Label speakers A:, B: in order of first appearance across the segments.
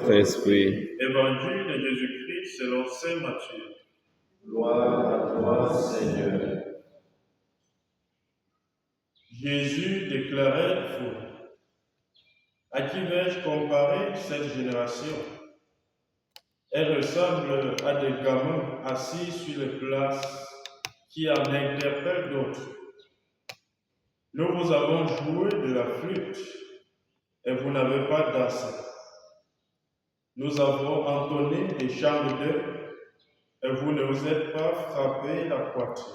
A: votre esprit.
B: Évangile de Jésus-Christ selon saint Matthieu.
C: Gloire à toi, Seigneur.
B: Jésus déclarait fou. À qui vais-je comparer cette génération? Elle ressemble à des gamins assis sur les places qui en interpellent d'autres. Nous vous avons joué de la flûte et vous n'avez pas dansé. Nous avons entonné des chants de deuil et vous ne vous êtes pas frappé la poitrine.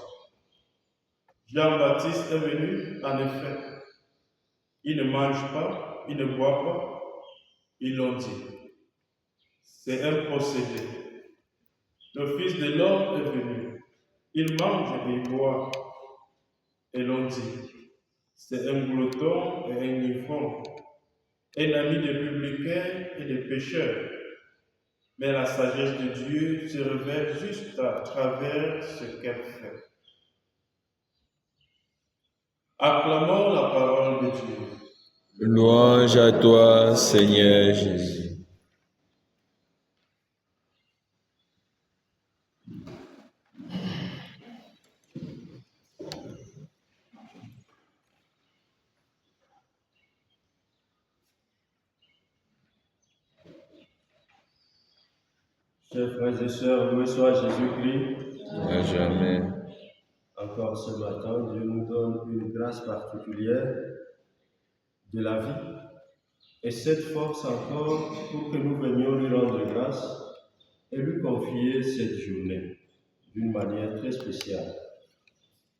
B: Jean-Baptiste est venu, en effet. Il ne mange pas, il ne boit pas, ils l'ont dit. C'est un possédé. Le Fils de l'homme est venu. Il mange et il boit. Et l'on dit. C'est un glutton et un ivrogne, un ami des publicains et des pécheurs. Mais la sagesse de Dieu se révèle juste à travers ce qu'elle fait. Acclamons la parole de Dieu.
A: Louange à toi, Seigneur Jésus.
C: Chers frères et sœurs, loué soit Jésus-Christ.
A: À jamais.
C: Encore ce matin, Dieu nous donne une grâce particulière de la vie et cette force encore pour que nous venions lui rendre grâce et lui confier cette journée d'une manière très spéciale.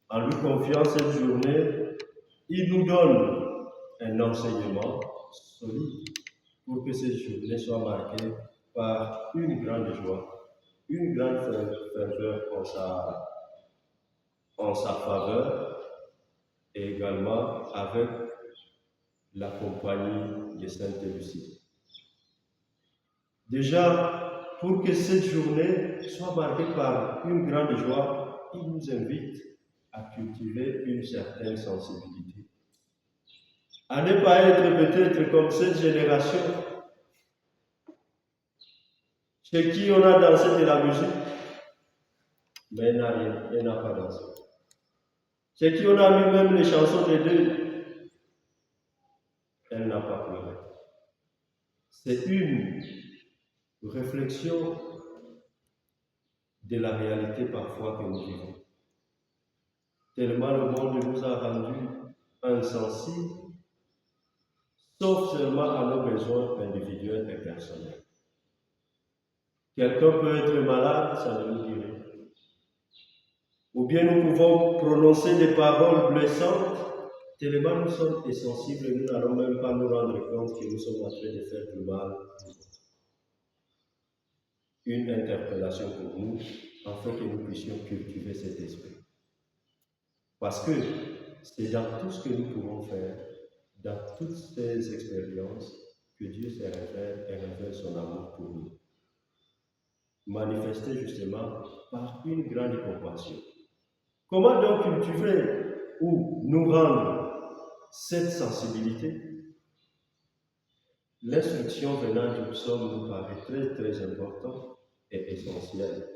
C: En lui confiant cette journée, il nous donne un enseignement solide pour que cette journée soit marquée par une grande joie, une grande ferveur en sa faveur et également avec la compagnie de Sainte Lucie. Déjà, pour que cette journée soit marquée par une grande joie, il nous invite à cultiver une certaine sensibilité, à ne pas être peut-être comme cette génération chez qui on a dansé de la musique, mais elle n'a rien, elle n'a pas dansé. Chez qui on a mis même les chansons de deuil, elle n'a pas pleuré. C'est une réflexion de la réalité parfois que nous vivons. Tellement le monde nous a rendus insensibles, sauf seulement à nos besoins individuels et personnels. Quelqu'un peut être malade, ça ne nous dit rien. Ou bien nous pouvons prononcer des paroles blessantes, tellement nous sommes insensibles, nous n'allons même pas nous rendre compte que nous sommes en train de faire du mal. Une interpellation pour nous, afin que nous puissions cultiver cet esprit. Parce que c'est dans tout ce que nous pouvons faire, dans toutes ces expériences, que Dieu se révèle et révèle son amour pour nous. Manifesté justement par une grande compassion. Comment donc cultiver ou nous rendre cette sensibilité? L'instruction venant du psaume nous paraît très très importante et essentielle.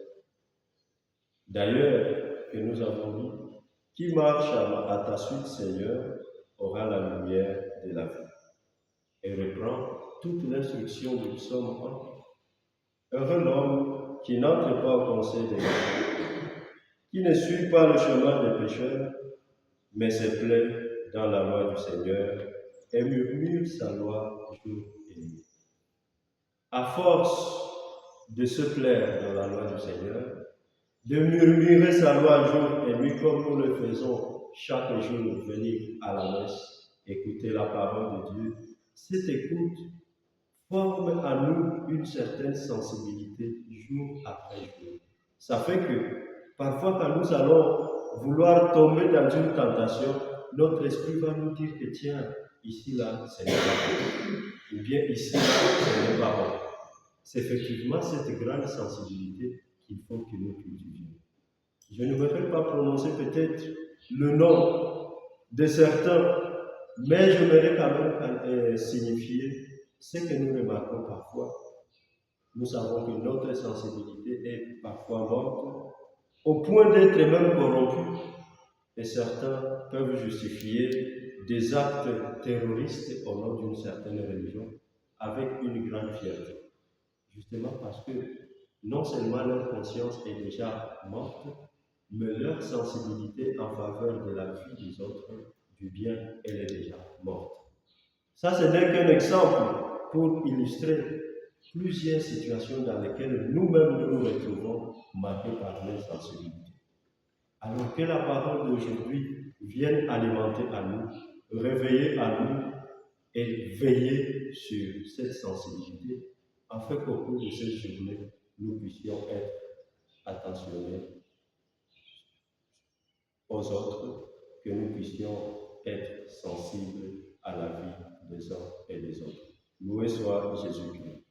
C: D'ailleurs, que nous avons dit, qui marche à ta suite, Seigneur, aura la lumière de la vie. Et reprend toute l'instruction du psaume 1. Heureux l'homme qui n'entre pas au conseil des méchants, qui ne suit pas le chemin des pécheurs, mais se plaît dans la loi du Seigneur et murmure sa loi jour et nuit. À force de se plaire dans la loi du Seigneur, de murmurer sa loi jour et nuit comme nous le faisons chaque jour, venir à la messe, écouter la parole de Dieu, cette écoute forme à nous une certaine sensibilité jour après jour. Ça fait que parfois quand nous allons vouloir tomber dans une tentation, notre esprit va nous dire que tiens, ici là, ce n'est pas bon. Ou bien ici là, ce n'est pas bon. C'est effectivement cette grande sensibilité qu'il faut que nous cultivions. Je ne voudrais pas prononcer peut-être le nom de certains, mais je voudrais quand même signifier ce que nous remarquons parfois, nous savons que notre sensibilité est parfois morte, au point d'être même corrompue, et certains peuvent justifier des actes terroristes au nom d'une certaine religion avec une grande fierté. Justement parce que non seulement leur conscience est déjà morte, mais leur sensibilité en faveur de la vie des autres, du bien, elle est déjà morte. Ça, ce n'est qu'un exemple pour illustrer plusieurs situations dans lesquelles nous-mêmes nous retrouvons marqués par l'insensibilité. Alors que la parole d'aujourd'hui vienne alimenter à nous, réveiller à nous et veiller sur cette sensibilité, afin qu'au cours de cette journée, nous puissions être attentionnés aux autres, que nous puissions être sensibles à la vie des uns et des autres. Loué soit Jésus-Christ.